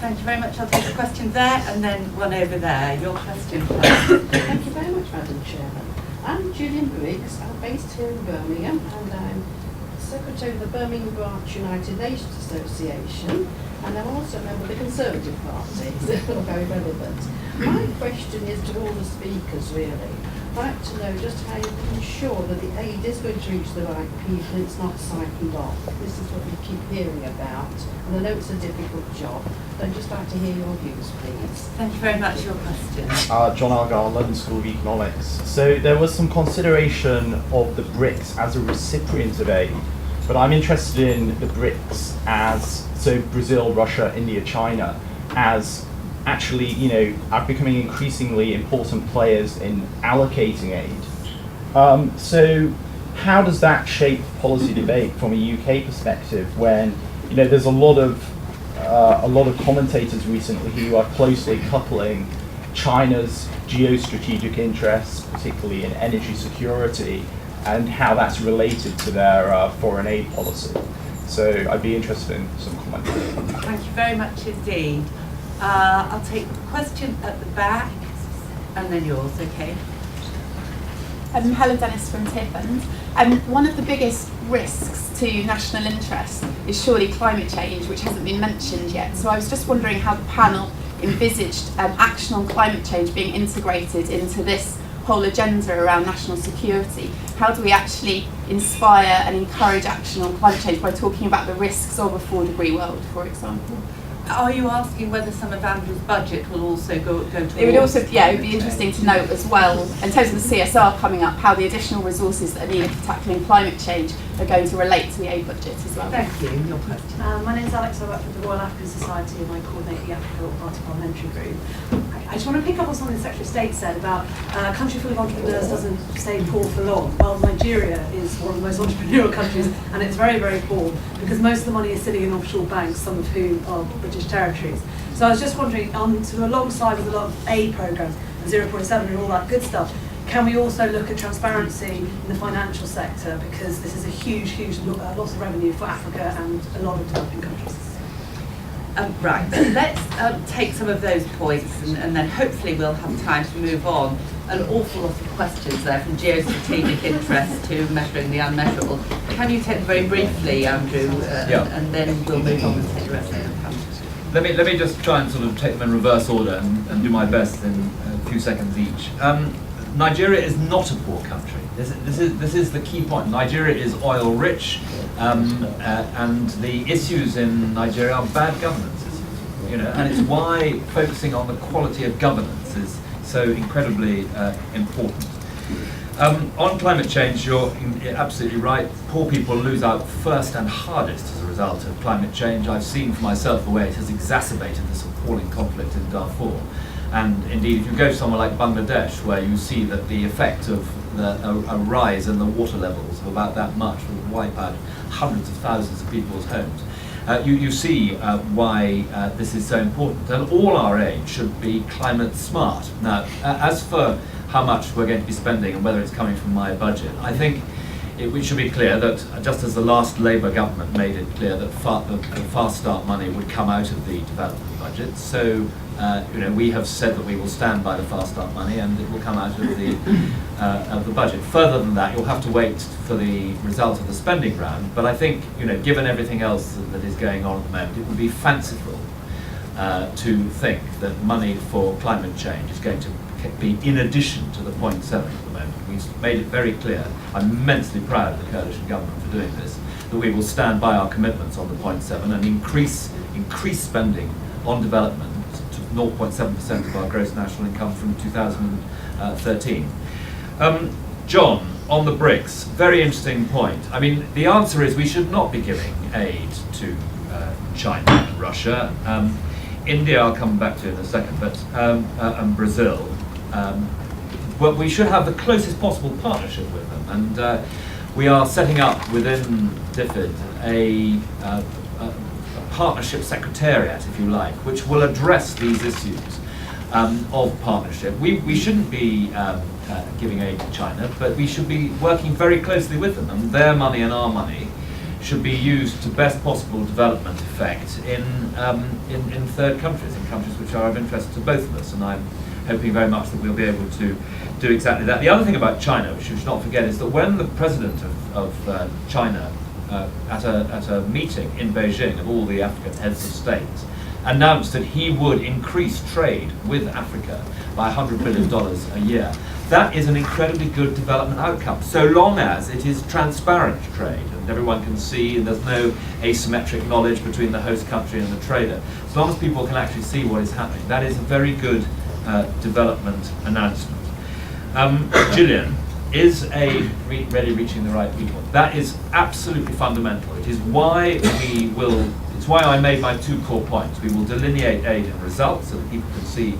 that? Thank you very much. I'll take a question there and then one over there. Your question, please. Thank you very much, Madam Chairman. I'm Julian Briggs. I'm based here in Birmingham and I'm Secretary of the Birmingham Branch United Nations Association, and I'm also a member of the Conservative Party, so very relevant. My question is to all the speakers, really. I'd like to know just how you can ensure that the aid is going to reach the right people, it's not siphoned off. This is what we keep hearing about, and I know it's a difficult job, but I'd just like to hear your views, please. Thank you very much. Your question. John Argyle, London School of Economics. So there was some consideration of the BRICS as a recipient of aid, but I'm interested in the BRICS as, so Brazil, Russia, India, China, as actually, you know, are becoming increasingly important players in allocating aid. So how does that shape policy debate from a UK perspective when, you know, there's a lot of commentators recently who are closely coupling China's geostrategic interests, particularly in energy security, and how that's related to their foreign aid policy. So I'd be interested in some comments. Thank you very much indeed. I'll take the question at the back and then yours, okay? Helen Dennis from Tiffins. One of the biggest risks to national interest is surely climate change, which hasn't been mentioned yet. So I was just wondering how the panel envisaged action on climate change being integrated into this whole agenda around national security. How do we actually inspire and encourage action on climate change by talking about the risks of a 4-degree world, for example? Are you asking whether some of Andrew's budget will also go towards? It would also, yeah, it would be interesting to note as well, in terms of the CSR coming up, how the additional resources that are needed for tackling climate change are going to relate to the aid budget as well. Thank you. Your question. My name is Alex. I work for the Royal African Society and I coordinate the Africa Party Parliamentary Group. I just want to pick up on something the Secretary of State said about a country full of entrepreneurs doesn't stay poor for long. Well, Nigeria is one of the most entrepreneurial countries and it's very, very poor because most of the money is sitting in offshore banks, some of whom are British territories. So I was just wondering, sort of alongside with a lot of aid programmes, 0.7 and all that good stuff, can we also look at transparency in the financial sector because this is a huge, huge loss of revenue for Africa and a lot of developing countries? Right, let's take some of those points and then hopefully we'll have time to move on. An awful lot of questions there, from geostrategic interest to measuring the unmeasurable. Can you take them very briefly, Andrew, and then we'll move on and take the rest of the panel. Let me just try and sort of take them in reverse order and do my best in a few seconds each. Nigeria is not a poor country. This is the key point. Nigeria is oil rich, and the issues in Nigeria are bad governance issues. You know, and it's why focusing on the quality of governance is so incredibly important. On climate change, you're absolutely right. Poor people lose out first and hardest as a result of climate change. I've seen for myself the way it has exacerbated this appalling conflict in Darfur. And indeed, if you go somewhere like Bangladesh, where you see that the effect of a rise in the water levels of about that much will wipe out hundreds of thousands of people's homes, you see why this is so important. And all our aid should be climate smart. Now, as for how much we're going to be spending and whether it's coming from my budget, I think it should be clear that just as the last Labour government made it clear that the Fast Start money would come out of the development budget, so we have said that we will stand by the Fast Start money and it will come out of the budget. Further than that, you'll have to wait for the result of the spending round. But I think, given everything else that is going on at the moment, it would be fanciful to think that money for climate change is going to be in addition to the 0.7 at the moment. We've made it very clear. I'm immensely proud of the coalition government for doing this, that we will stand by our commitments on the 0.7 and increase spending on development to 0.7% of our gross national income from 2013. John, on the BRICS, very interesting point. I mean, the answer is we should not be giving aid to China and Russia. India, I'll come back to in a second, but and Brazil. But we should have the closest possible partnership with them, and we are setting up within DFID a partnership secretariat, if you like, which will address these issues of partnership. We shouldn't be giving aid to China, but we should be working very closely with them, and their money and our money should be used to best possible development effect in third countries, in countries which are of interest to both of us, and I'm hoping very much that we'll be able to do exactly that. The other thing about China, which you should not forget, is that when the president of China, at a meeting in Beijing of all the African heads of state, announced that he would increase trade with Africa by $100 billion a year, that is an incredibly good development outcome, so long as it is transparent trade and everyone can see and there's no asymmetric knowledge between the host country and the trader. As long as people can actually see what is happening, that is a very good development announcement. Gillian, is aid really reaching the right people? That is absolutely fundamental. It is why it's why I made my 2 core points. We will delineate aid and results so that people can see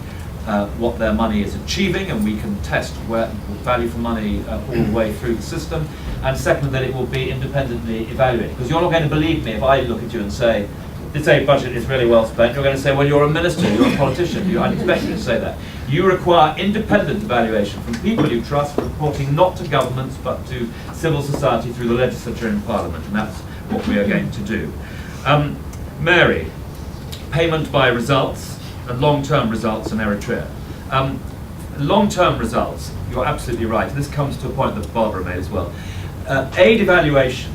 what their money is achieving, and we can test where value for money all the way through the system. And second, that it will be independently evaluated. Because you're not going to believe me if I look at you and say, this aid budget is really well spent. You're going to say, well, you're a minister, you're a politician. I expect you to say that. You require independent evaluation from people you trust, reporting not to governments, but to civil society through the legislature and parliament. And that's what we are going to do. Mary, payment by results and long-term results in Eritrea. Long-term results, you're absolutely right. This comes to a point that Barbara made as well. Aid evaluation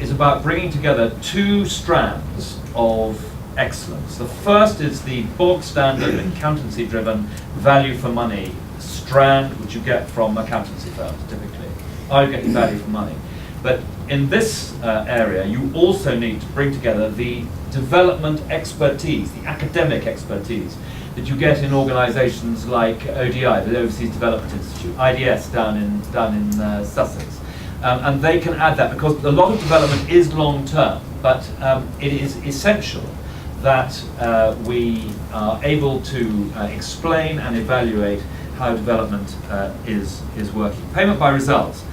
is about bringing together 2 strands of excellence. The first is the bog standard accountancy-driven value for money strand, which you get from accountancy firms typically. Are you getting value for money? But in this area, you also need to bring together the development expertise, the academic expertise that you get in organisations like ODI, the Overseas Development Institute, IDS down in Sussex. And they can add that, because a lot of development is long-term, but it is essential that we are able to explain and evaluate how development is working. Payment by results.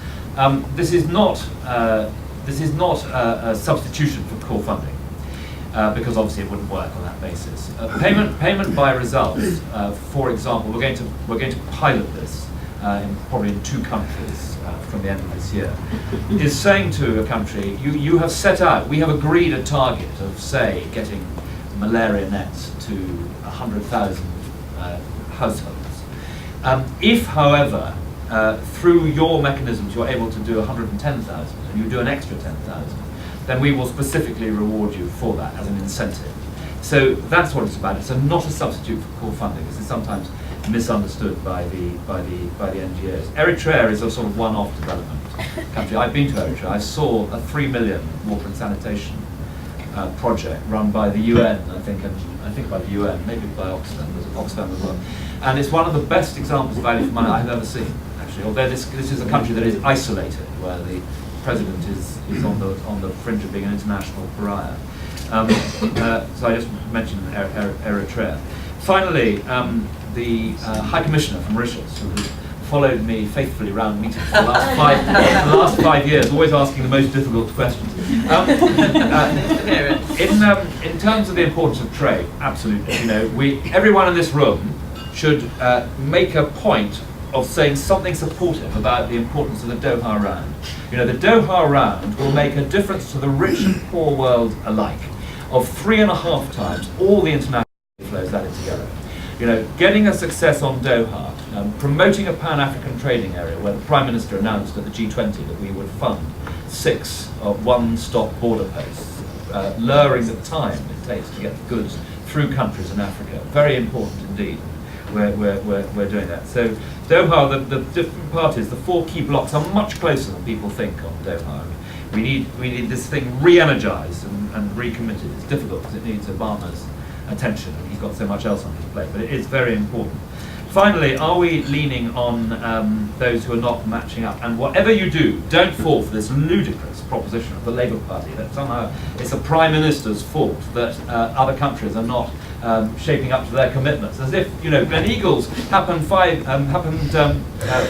This is not a substitution for core funding, because obviously it wouldn't work on that basis. Payment by results. For example, we're going to pilot this probably in 2 countries from the end of this year. Is saying to a country, you have set out, we have agreed a target of, say, getting malaria nets to 100,000 households. If, however, through your mechanisms you're able to do 110,000 and you do an extra 10,000, then we will specifically reward you for that as an incentive. So that's what it's about. It's not a substitute for core funding. This is sometimes misunderstood by the NGOs. Eritrea is a sort of one-off development country. I've been to Eritrea. I saw a 3 million water and sanitation project run by the UN, I think by the UN, maybe by Oxfam. There's Oxfam as well. And it's one of the best examples of value for money I've ever seen, actually. Although this is a country that is isolated, where the president is on the fringe of being an international pariah. So I just mentioned Eritrea. Finally, the High Commissioner from Mauritius, who followed me faithfully around meetings for the last 5 years, always asking the most difficult questions. In terms of the importance of trade, absolutely. Everyone in this room should make a point of saying something supportive about the importance of the Doha round. The Doha round will make a difference to the rich and poor world alike, of 3.5 times all the international flows added together. Getting a success on Doha, promoting a Pan-African trading area, where the Prime Minister announced at the G20 that we would fund 6 one-stop border posts, lowering the time it takes to get the goods through countries in Africa. Very important indeed. We're doing that. So Doha, the different parties, the 4 key blocks are much closer than people think on Doha. We need this thing re-energized and recommitted. It's difficult because it needs Obama's attention, and he's got so much else on his plate, but it is very important. Finally, are we leaning on those who are not matching up? And whatever you do, don't fall for this ludicrous proposition of the Labour Party that somehow it's the Prime Minister's fault that other countries are not shaping up to their commitments. As if, Gleneagles happened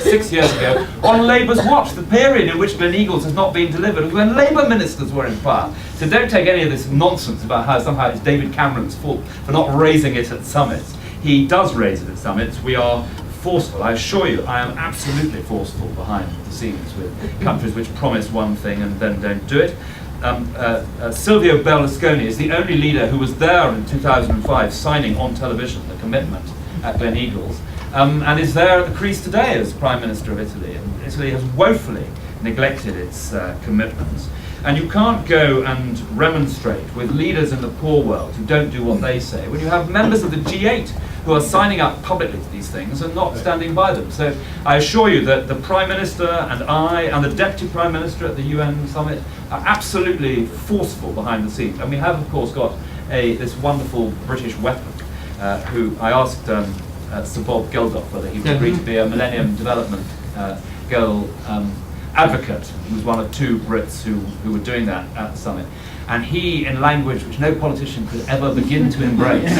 6 years ago on Labour's watch. The period in which Gleneagles has not been delivered was when Labour ministers were in power. So don't take any of this nonsense about how somehow it's David Cameron's fault for not raising it at summits. He does raise it at summits. We are forceful. I assure you, I am absolutely forceful behind the scenes with countries which promise one thing and then don't do it. Silvio Berlusconi is the only leader who was there in 2005 signing on television the commitment at Gleneagles, and is there at the crease today as Prime Minister of Italy. And Italy has woefully neglected its commitments. And you can't go and remonstrate with leaders in the poor world who don't do what they say when you have members of the G8 who are signing up publicly to these things and not standing by them. So I assure you that the Prime Minister and I and the Deputy Prime Minister at the UN summit are absolutely forceful behind the scenes. And we have, of course, got this wonderful British weapon who I asked Sir Bob Geldof whether he would agree to be a Millennium Development Goal advocate. He was one of two Brits who were doing that at the summit. And he, in language which no politician could ever begin to embrace,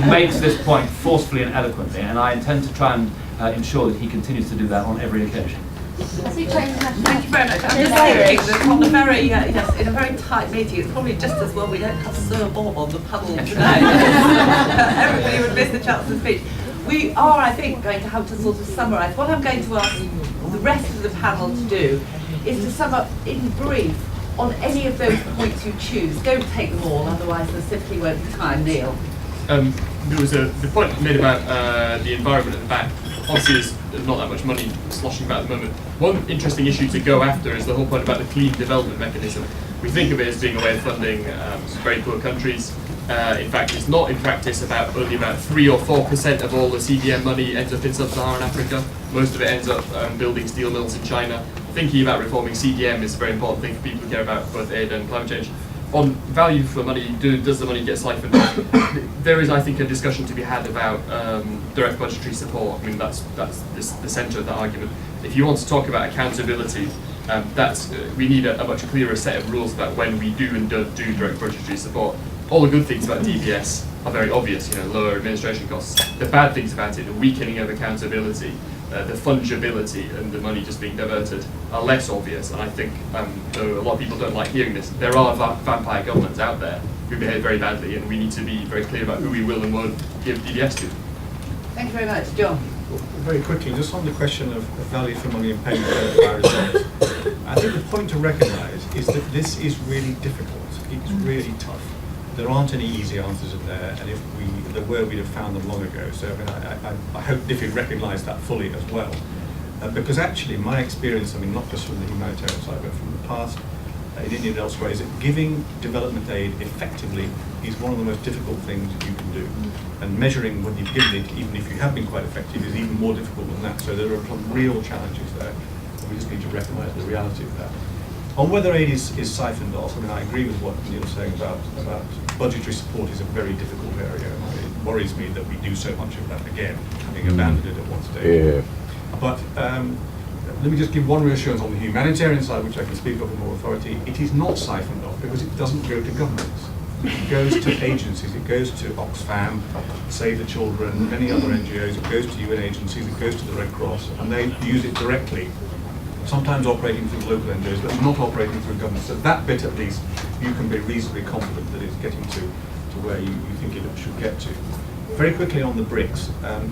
makes this point forcefully and eloquently, and I intend to try and ensure that he continues to do that on every occasion. Thank you very much. I'm just saying that on a very, yes, in a very tight meeting, it's probably just as well we don't have Sir Bob on the panel today. Everybody would miss the chance to speak. We are, I think, going to have to sort of summarise. What I'm going to ask the rest of the panel to do is to sum up in brief on any of those points you choose. Don't take them all, otherwise there simply won't be time. Neil. There was the point made about the environment at the back. Obviously, there's not that much money sloshing about at the moment. One interesting issue to go after is the whole point about the clean development mechanism. We think of it as being a way of funding very poor countries. In fact, it's not in practice only about 3 or 4% of all the CDM money ends up in sub-Saharan Africa. Most of it ends up building steel mills in China. Thinking about reforming CDM is a very important thing for people who care about both aid and climate change. On value for money, does the money get siphoned off? There is, I think, a discussion to be had about direct budgetary support. I mean, that's the centre of that argument. If you want to talk about accountability, we need a much clearer set of rules about when we do and don't do direct budgetary support. All the good things about DPS are very obvious, lower administration costs. The bad things about it, the weakening of accountability, the fungibility and the money just being diverted are less obvious. And I think, though a lot of people don't like hearing this, there are vampire governments out there who behave very badly, and we need to be very clear about who we will and won't give DPS to. Thank you very much. John. Very quickly, just on the question of value for money and payment by results, I think the point to recognise is that this is really difficult. It's really tough. There aren't any easy answers in there, and if there were, we'd have found them long ago. So I mean, I hope Diffie recognised that fully as well. Because actually, my experience, I mean, not just from the humanitarian side, but from the past, in India and elsewhere, is that giving development aid effectively is one of the most difficult things you can do. And measuring when you've given it, even if you have been quite effective, is even more difficult than that. So there are some real challenges there. We just need to recognise the reality of that. On whether aid is siphoned off, I mean, I agree with what Neil's saying about budgetary support is a very difficult area. And it worries me that we do so much of that again, having abandoned it at one stage. Yeah. But let me just give one reassurance on the humanitarian side, which I can speak of with more authority. It is not siphoned off because it doesn't go to governments. It goes to agencies. It goes to Oxfam, Save the Children, many other NGOs. It goes to UN agencies. It goes to the Red Cross, and they use it directly. Sometimes operating through local NGOs, but not operating through government. So that bit, at least, you can be reasonably confident that it's getting to where you think it should get to. Very quickly on the BRICS,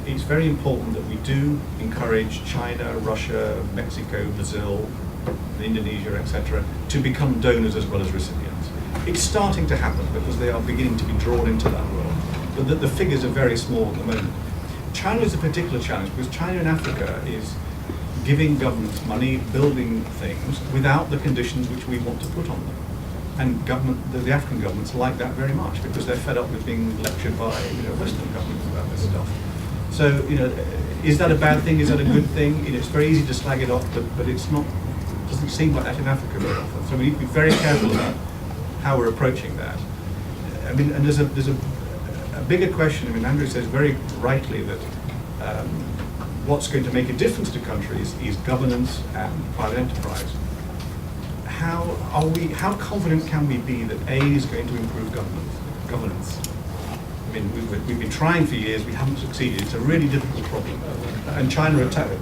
it's very important that we do encourage China, Russia, Mexico, Brazil, Indonesia, etc., to become donors as well as recipients. It's starting to happen because they are beginning to be drawn into that world. But the figures are very small at the moment. China is a particular challenge because China in Africa is giving governments money, building things without the conditions which we want to put on them. And the African governments like that very much because they're fed up with being lectured by Western governments about this stuff. So is that a bad thing? Is that a good thing? It's very easy to slag it off, but it's not. It doesn't seem like that in Africa very often. So we need to be very careful about how we're approaching that. I mean, and there's a bigger question. I mean, Andrew says very rightly that what's going to make a difference to countries is governance and private enterprise. How confident can we be that aid is going to improve governance? I mean, we've been trying for years, we haven't succeeded. It's a really difficult problem. And China attacked,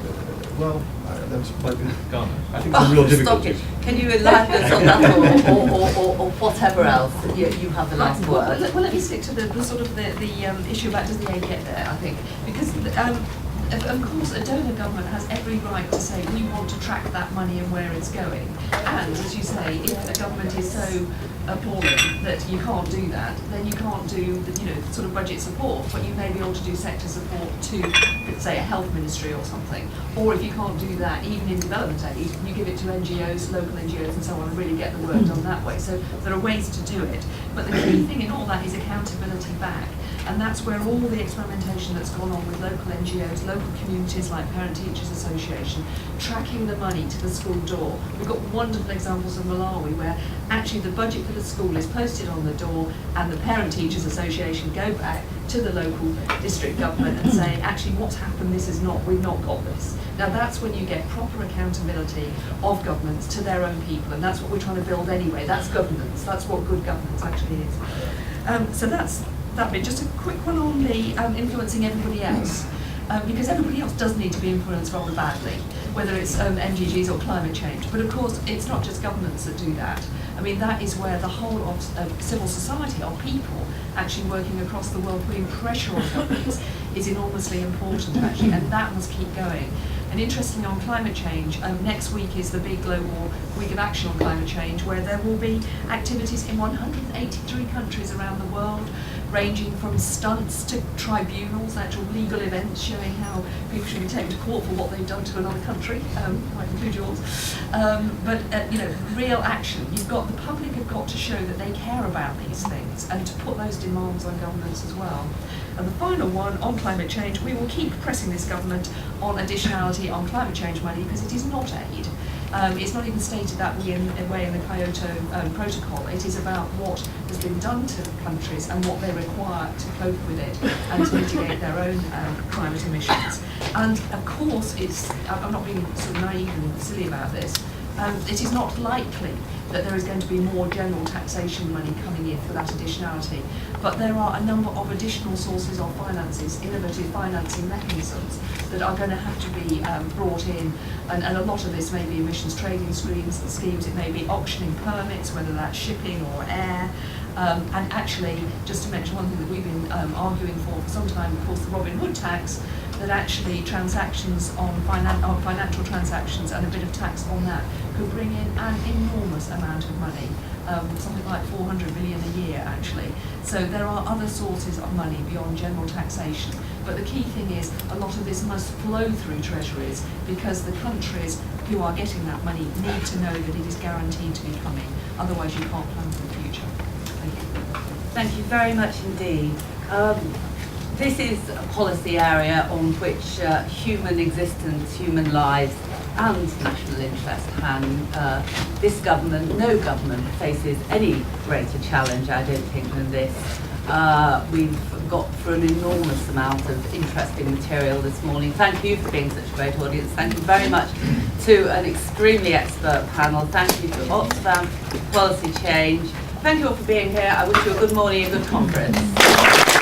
well, that's like, I think it's a real difficulty. Can you enlighten us on that or whatever else? You have the last word. Well, let me stick to the sort of the issue about does the aid get there, I think. Because Of course, a donor government has every right to say we want to track that money and where it's going. And as you say, if a government is so appalling that you can't do that, then you can't do the, sort of budget support, but you may be able to do sector support to, say, a health ministry or something. Or if you can't do that, even in development aid, you give it to NGOs, local NGOs and so on, and really get the work done that way. So there are ways to do it. But the key thing in all that is accountability back. And that's where all the experimentation that's gone on with local NGOs, local communities like Parent Teachers Association, tracking the money to the school door. We've got wonderful examples of Malawi where actually the budget for the school is posted on the door and the Parent Teachers Association go back to the local district government and say, actually what's happened, we've not got this. Now that's when you get proper accountability of governments to their own people, and that's what we're trying to build anyway. That's governance, that's what good governance actually is. So that's that bit. Just a quick one on the influencing everybody else, because everybody else does need to be influenced rather badly, whether it's MDGs or climate change. But of course, it's not just governments that do that. I mean, that is where the whole of civil society, of people actually working across the world, putting pressure on governments, is enormously important actually, and that must keep going. And interestingly, on climate change, next week is the big global week of action on climate change, where there will be activities in 183 countries around the world, ranging from stunts to tribunals, actual legal events showing how people should be taken to court for what they've done to another country, might include yours. But real action. The public have got to show that they care about these things and to put those demands on governments as well. And the final one, on climate change, we will keep pressing this government on additionality on climate change money, because it is not aid. It's not even stated that way in the Kyoto Protocol. It is about what has been done to countries and what they require to cope with it and to mitigate their own climate emissions. And of course, I'm not being sort of naive and silly about this, it is not likely that there is going to be more general taxation money coming in for that additionality. But there are a number of additional sources of finances, innovative financing mechanisms that are going to have to be brought in. And a lot of this may be emissions trading schemes, it may be auctioning permits, whether that's shipping or air. And actually, just to mention one thing that we've been arguing for some time, of course, the Robin Hood tax, that actually transactions on financial transactions and a bit of tax on that could bring in an enormous amount of money, something like 400 million a year actually. So there are other sources of money beyond general taxation. But the key thing is a lot of this must flow through treasuries, because the countries who are getting that money need to know that it is guaranteed to be coming. Otherwise you can't plan for the future. Thank you. Thank you very much indeed. This is a policy area on which human existence, human lives and national interest hang. This government, no government, faces any greater challenge, I don't think, than this. We've got through an enormous amount of interesting material this morning. Thank you for being such a great audience. Thank you very much to an extremely expert panel. Thank you to Oxfam, Policy Change. Thank you all for being here. I wish you a good morning and a good conference.